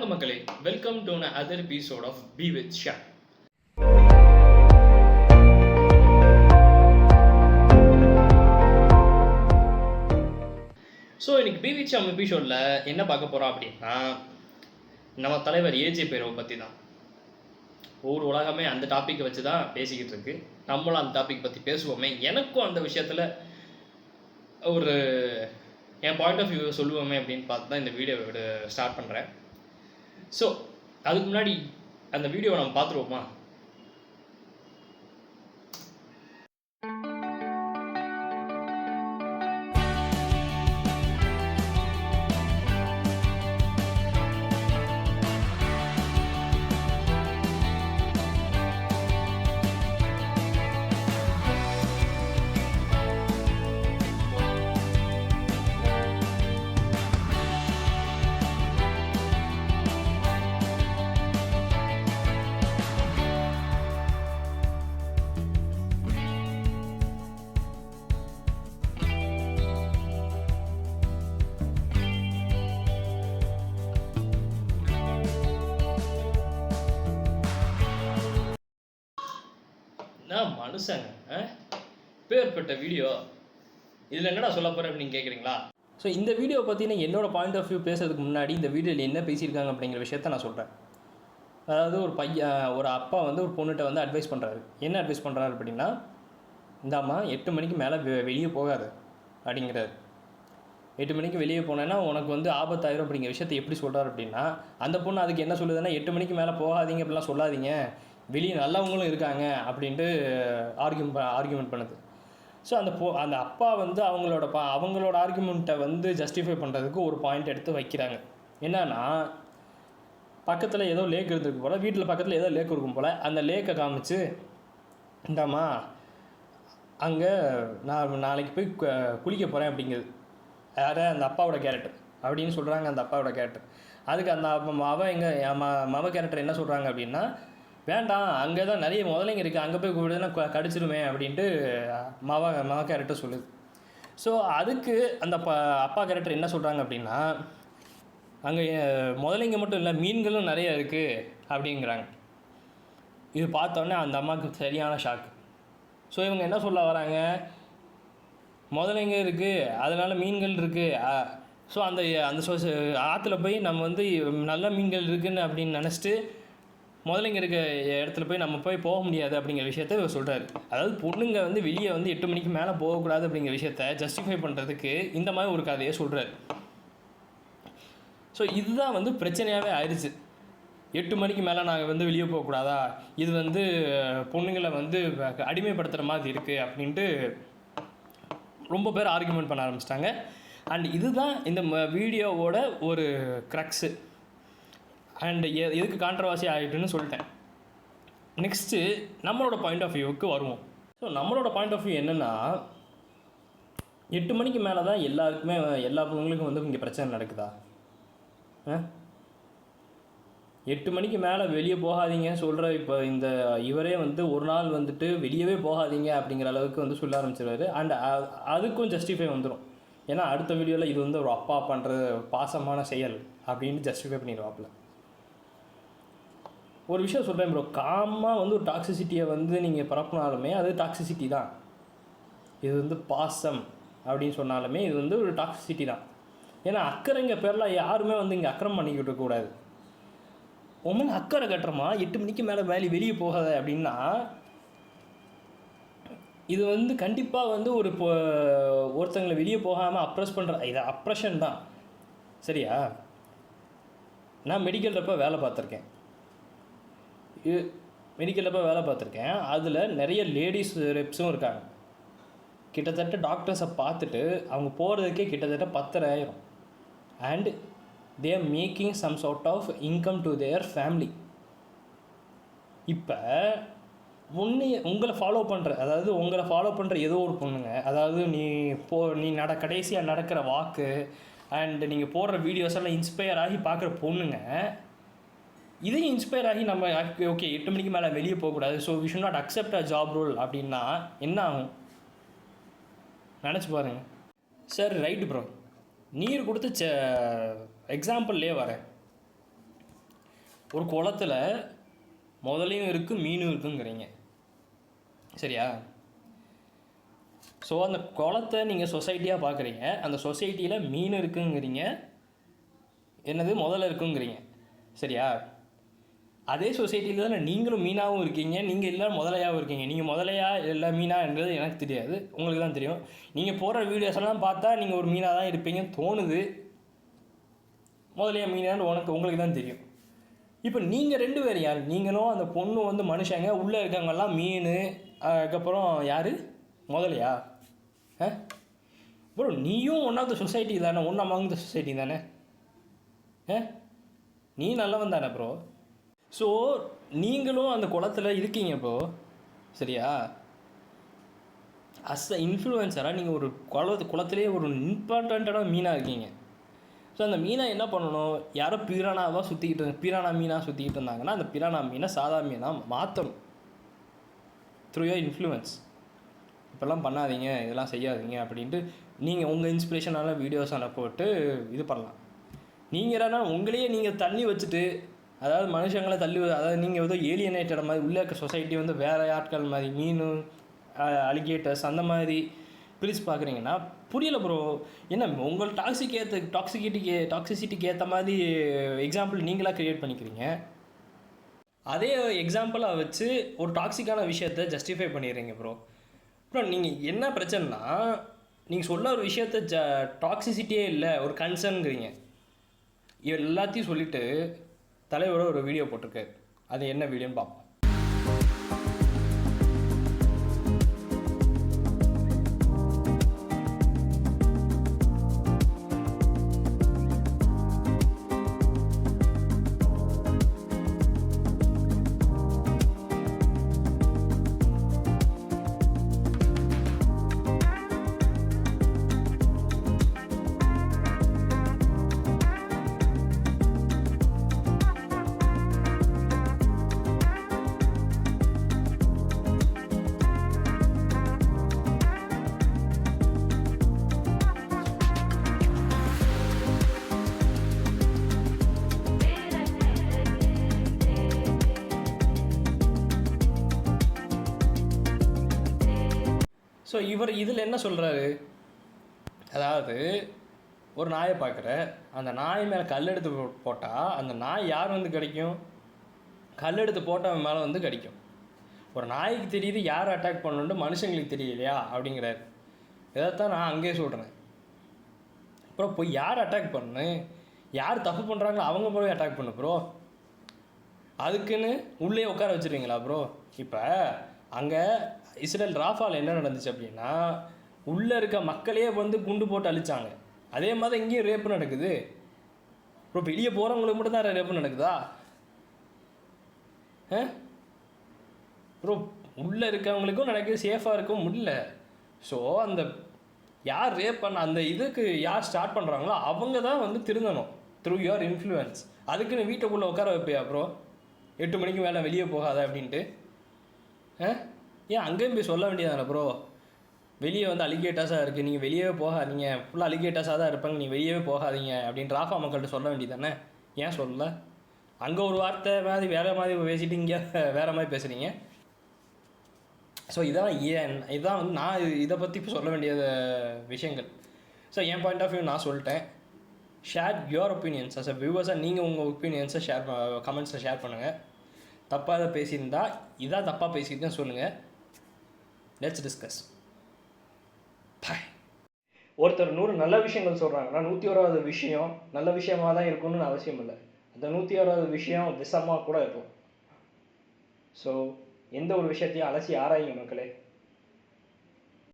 வணக்கம் மக்களே, welcome to another episode of Be with Sha. So இன்னைக்கு Be with Sha எபிசோடில் என்ன பார்க்க போகிறோம் அப்படின்னா, நம்ம தலைவர் ஏஜே பேரோவை பற்றி தான். ஒவ்வொரு உலகமே அந்த டாப்பிக்கை வச்சு தான் பேசிக்கிட்டு இருக்கு. நம்மளும் அந்த டாபிக் பற்றி பேசுவோமே. எனக்கும் அந்த விஷயத்தில் ஒரு என் பாயிண்ட் ஆஃப் வியூ சொல்லுவோமே அப்படின்னு பார்த்து தான் இந்த வீடியோ ஸ்டார்ட் பண்ணுறேன். ஸோ அதுக்கு முன்னாடி அந்த வீடியோவை நம்ம பார்த்துருவோமா? மனுஷங்க பேர்பட்ட வீடியோ இதில் என்னடா சொல்ல போகிறேன் அப்படின்னு கேட்குறீங்களா? ஸோ இந்த வீடியோ பற்றின என்னோட பாயிண்ட் ஆஃப் வியூ பேசுறதுக்கு முன்னாடி இந்த வீடியோவில் என்ன பேசியிருக்காங்க அப்படிங்கிற விஷயத்த நான் சொல்கிறேன். அதாவது ஒரு அப்பா வந்து ஒரு பொண்ணுகிட்ட வந்து அட்வைஸ் பண்ணுறாரு. என்ன அட்வைஸ் பண்ணுறாரு அப்படின்னா, இந்தாம்மா 8 மணிக்கு மேலே வெளியே போகாது அப்படிங்கிறாரு. 8 மணிக்கு வெளியே போனேன்னா உனக்கு வந்து ஆபத்தாயிரும் அப்படிங்கிற விஷயத்தை எப்படி சொல்கிறார் அப்படின்னா, அந்த பொண்ணு அதுக்கு என்ன சொல்லுதுன்னா, 8 மணிக்கு மேலே போகாதீங்க அப்படிலாம் சொல்லாதீங்க, வெளியே நல்லவங்களும் இருக்காங்க அப்படின்ட்டு ஆர்கியூமெண்ட் பண்ணுது. ஸோ அந்த அப்பா வந்து அவங்களோட ஆர்கியூமெண்ட்டை வந்து ஜஸ்டிஃபை பண்ணுறதுக்கு ஒரு பாயிண்ட் எடுத்து வைக்கிறாங்க. என்னன்னா, பக்கத்தில் ஏதோ லேக் இருந்திருக்கு போல், வீட்டில் பக்கத்தில் ஏதோ லேக் இருக்கும் போல், அந்த லேக்கை காமிச்சு, இந்தாம்மா அங்கே நான் நாளைக்கு போய் குளிக்க போகிறேன் அப்படிங்கிறது யார்? அந்த அப்பாவோட கேரக்டர் அப்படின்னு சொல்கிறாங்க. அந்த அப்பாவோட கேரக்டர் அதுக்கு அந்த மவ கேரக்டர் என்ன சொல்கிறாங்க அப்படின்னா, வேண்டாம், அங்கே தான் நிறைய முதலைங்க இருக்குது, அங்கே போய் கூப்பிடுதுன்னா கடிச்சிருமே அப்படின்ட்டு மவ கேரக்டர் சொல்லுது. ஸோ அதுக்கு அந்த அப்பா கேரக்டர் என்ன சொல்கிறாங்க அப்படின்னா, அங்கே முதலைங்க மட்டும் இல்லை, மீன்களும் நிறைய இருக்குது அப்படிங்கிறாங்க. இது பார்த்தோன்னே அந்த அம்மாவுக்கு சரியான ஷாக்கு. ஸோ இவங்க என்ன சொல்ல வராங்க, முதலைங்க இருக்குது அதனால் மீன்கள் இருக்குது, ஸோ அந்த ஆற்றுல போய் நம்ம வந்து நல்ல மீன்கள் இருக்குதுன்னு அப்படின்னு நினச்சிட்டு முதலைங்க இருக்க இடத்துல போய் நம்ம போக முடியாது அப்படிங்கிற விஷயத்த இவர் சொல்கிறாரு. அதாவது பொண்ணுங்க வந்து வெளியே வந்து 8 மணிக்கு மேலே போகக்கூடாது அப்படிங்கிற விஷயத்த ஜஸ்டிஃபை பண்ணுறதுக்கு இந்த மாதிரி ஒரு கதையை சொல்கிறாரு. ஸோ இதுதான் வந்து பிரச்சனையாகவே ஆயிடுச்சு. 8 மணிக்கு மேலே நாங்கள் வந்து வெளியே போகக்கூடாதா, இது வந்து பொண்ணுங்களை வந்து அடிமைப்படுத்துகிற மாதிரி இருக்குது அப்படின்ட்டு ரொம்ப பேர் ஆர்கியூமெண்ட் பண்ண ஆரம்பிச்சிட்டாங்க. அண்ட் இதுதான் இந்த வீடியோவோட ஒரு க்ரக்ஸு. அண்ட் எதுக்கு கான்ட்ரவர்சி ஆகிட்டுன்னு சொல்லிட்டேன். நெக்ஸ்ட்டு நம்மளோட பாயிண்ட் ஆஃப் வியூவுக்கு வருவோம். ஸோ நம்மளோட பாயிண்ட் ஆஃப் வியூ என்னென்னா, 8 மணிக்கு மேலே தான் எல்லாருக்குமே எல்லா பொண்ணுங்களுக்கும் வந்து இங்கே பிரச்சனை நடக்குதா? 8 மணிக்கு மேலே வெளியே போகாதீங்க சொல்கிற இப்போ இவரே வந்து ஒரு நாள் வந்துட்டு வெளியவே போகாதீங்க அப்படிங்கிற அளவுக்கு வந்து சொல்ல ஆரம்பிச்சிருவாரு. அண்ட் அதுக்கும் ஜஸ்டிஃபை வந்துடும். ஏன்னா அடுத்த வீடியோவில் இது வந்து ஒரு அப்பா பண்ணுற பாசமான செயல் அப்படின்னு ஜஸ்டிஃபை பண்ணிடுவாப்பில். ஒரு விஷயம் சொல்கிறேன் ப்ரோ, காமாக வந்து ஒரு டாக்ஸிசிட்டியை வந்து நீங்கள் பரப்புனாலுமே அது டாக்ஸிசிட்டி தான். இது வந்து பாசம் அப்படின்னு சொன்னாலுமே இது வந்து ஒரு டாக்ஸிசிட்டி தான். ஏன்னா அக்கறைங்க பேரில் யாருமே வந்து இங்கே அக்கறை பண்ணிக்கிட்டு இருக்கக்கூடாது. உண்மையில அக்கறை கட்டுறமா 8 மணிக்கு மேலே வெளியே போகாத அப்படின்னா, இது வந்து கண்டிப்பாக வந்து ஒருத்தங்களை வெளியே போகாமல் அப்ரெஸ் பண்ணுற இது அப்ரெஷன் தான். சரியா? நான் மெடிக்கல்றப்ப வேலை பார்த்துருக்கேன். அதில் நிறைய லேடிஸ் ரெப்ஸும் இருக்காங்க. கிட்டத்தட்ட டாக்டர்ஸை பார்த்துட்டு அவங்க போகிறதுக்கே கிட்டத்தட்ட 10,000 and they are making some sort of income to their family. இப்போ உங்களை ஃபாலோ பண்ணுற ஏதோ ஒரு பொண்ணுங்க, அதாவது நீ கடைசியாக நடக்கிற வாக்கு அண்ட் நீங்கள் போடுற வீடியோஸ் எல்லாம் இன்ஸ்பயர் ஆகி பார்க்குற பொண்ணுங்க, இதையும் இன்ஸ்பயர் ஆகி நம்ம ஓகே 8 மணிக்கு மேலே வெளியே போகக்கூடாது, so we should not accept a job role அப்படின்னா என்ன ஆகும் நினச்சி பாருங்கள். சார் ரைட்டு ப்ரோ, நீர் கொடுத்து எக்ஸாம்பிள்லேயே வரேன். ஒரு குளத்துல முதலையும் இருக்குது மீனும் இருக்குங்கிறீங்க, சரியா? ஸோ அந்த குளத்தை நீங்கள் சொசைட்டியாக பார்க்குறீங்க, அந்த சொசைட்டியில் மீன் இருக்குங்கிறீங்க, என்னது முதல்ல இருக்குங்கிறீங்க, சரியா? அதே சொசைட்டியில் தானே நீங்களும் மீனாகவும் இருக்கீங்க, நீங்கள் எல்லோரும் முதலையாகவும் இருக்கீங்க. நீங்கள் முதலையா இல்லை மீனான்றது எனக்கு தெரியாது, உங்களுக்கு தான் தெரியும். நீங்கள் போடுற வீடியோஸ் எல்லாம் பார்த்தா நீங்கள் ஒரு மீனாக தான் இருப்பீங்கன்னு தோணுது. முதலையா மீனான்னு உங்களுக்கு தான் தெரியும். இப்போ நீங்கள் 2 பேர் யார்? நீங்களும் அந்த பொண்ணு வந்து மனுஷங்க, உள்ளே இருக்கவங்கெல்லாம் மீன், அதுக்கப்புறம் யார் முதலையா? ப்ரோ நீயும் ஒன் ஆஃப் த சொசைட்டி தானே, ஒன் அமாங் த சொசைட்டி தானே. நீ நல்லவன் தானே ப்ரோ. ஸோ நீங்களும் அந்த குளத்தில் இருக்கீங்க ப்ரோ, சரியா? அஸ் அ இன்ஃப்ளூயன்சராக நீங்கள் ஒரு குளத்துலேயே ஒரு இம்பார்ட்டண்ட்டான மீனாக இருக்கீங்க. ஸோ அந்த மீனை என்ன பண்ணணும்? யாரோ பிரானாவாக பிரானா மீனாக சுற்றிக்கிட்டு இருந்தாங்கன்னா அந்த பிரானா மீனை சாதா மீனாக மாற்றணும் த்ரூ யோர் இன்ஃப்ளூயன்ஸ். இப்போல்லாம் பண்ணாதீங்க, இதெல்லாம் செய்யாதீங்க அப்படின்ட்டு நீங்கள் உங்கள் இன்ஸ்பிரேஷனான வீடியோஸான போட்டு இது பண்ணலாம். நீங்கள் என்னன்னா உங்களையே நீங்கள் தள்ளி வச்சுட்டு, அதாவது மனுஷங்களை அதாவது நீங்கள் ஏதோ ஏலியனேட்டட் மாதிரி உள்ளே இருக்க சொசைட்டி வந்து வேறு ஆட்கள் மாதிரி மீன், அலிகேட்டர்ஸ் அந்த மாதிரி பிரித்து பார்க்குறீங்கன்னா புரியல ப்ரோ. என்ன உங்கள் டாக்ஸிசிட்டிக்கு ஏற்ற மாதிரி எக்ஸாம்பிள் நீங்களாக க்ரியேட் பண்ணிக்கிறீங்க. அதே எக்ஸாம்பிளாக வச்சு ஒரு டாக்ஸிக்கான விஷயத்தை ஜஸ்டிஃபை பண்ணிடுறீங்க ப்ரோ. அப்புறம் நீங்கள் என்ன பிரச்சனைனா, நீங்கள் சொல்ல ஒரு விஷயத்த டாக்ஸிசிட்டியே இல்லை, ஒரு கன்சர்ன்ங்கிறீங்க. எல்லாத்தையும் சொல்லிவிட்டு தலைவரோட ஒரு வீடியோ போட்டிருக்காரு. அது என்ன வீடியோன்னு பார்ப்போம். ஸோ இவர் இதில் என்ன சொல்கிறாரு? அதாவது ஒரு நாயை பார்க்குற, அந்த நாய் மேலே கல் எடுத்து போட்டால் அந்த நாய் யார் வந்து கிடைக்கும்? கல் எடுத்து போட்டவன் மேலே வந்து கிடைக்கும். ஒரு நாய்க்கு தெரியுது யார் அட்டாக் பண்ணணுன்ட்டு, மனுஷங்களுக்கு தெரியலையா அப்படிங்கிறாரு. இதைத்தான் நான் அங்கேயே சொல்கிறேன். அப்புறம் போய் யார் அட்டாக் பண்ணு, யார் தப்பு பண்ணுறாங்களோ அவங்க போய் அட்டாக் பண்ணு ப்ரோ. அதுக்குன்னு உள்ளே உட்கார வச்சுருவீங்களா ப்ரோ? இப்போ அங்கே இஸ்ரேல் ராஃபால் என்ன நடந்துச்சு அப்படின்னா, உள்ளே இருக்க மக்களையே வந்து குண்டு போட்டு அழிச்சாங்க. அதே மாதிரி இங்கேயும் ரேப்பு நடக்குது ப்ரோ. வெளியே போகிறவங்களுக்கு மட்டும் தான் ரேப்பு நடக்குதா ப்ரோ? உள்ளே இருக்கவங்களுக்கும் நடக்குது, சேஃபாக இருக்கவும் முடியல. ஸோ அந்த யார் ரேப் பண்ண அந்த இதுக்கு யார் ஸ்டார்ட் பண்ணுறாங்களோ அவங்க தான் வந்து திருந்தணும் த்ரூ யுவர் இன்ஃப்ளூயன்ஸ். அதுக்குன்னு வீட்டுக்குள்ளே உட்கார வைப்பியா ப்ரோ? 8 மணிக்கு மேலே வெளியே போகாத அப்படின்ட்டு. ஏன் அங்கேயும் போய் சொல்ல வேண்டியதானே ப்ரோ? வெளியே வந்து அலிகேட்டர்ஸாக இருக்குது, நீங்கள் வெளியவே போகாதீங்க, ஃபுல்லாக அலிகேட்டர்ஸாக தான் இருப்பாங்க, நீங்கள் வெளியவே போகாதீங்க அப்படின்னு ராஃபா மக்கள்கிட்ட சொல்ல வேண்டியதானே? ஏன் சொல்லலை? அங்கே ஒரு வார்த்தை மாதிரி வேறு மாதிரி பேசிட்டு இங்கே வேறு மாதிரி பேசுகிறீங்க. ஸோ இதான் வந்து நான் இதை பற்றி இப்போ சொல்ல வேண்டிய விஷயங்கள். ஸோ என் பாயிண்ட் ஆஃப் வியூ நான் சொல்லிட்டேன். Share your opinions as a வியூவர்ஸாக நீங்கள் உங்கள் ஒப்பீனியன்ஸை கமெண்ட்ஸில் ஷேர் பண்ணுங்கள். தப்பாக பேசியிருந்தா இதான் தப்பாக பேசியிருக்கேன்னு சொல்லுங்கள். Let's discuss. பாய். ஒருத்தர் 100 நல்ல விஷயங்கள் சொல்கிறாங்கன்னா 101வது விஷயம் நல்ல விஷயமாக தான் இருக்கணும்னு அவசியம் இல்லை. அந்த 101வது விஷயம் விஷமாக கூட இருக்கும். ஸோ எந்த ஒரு விஷயத்தையும் அலசி ஆராயுங்க மக்களே.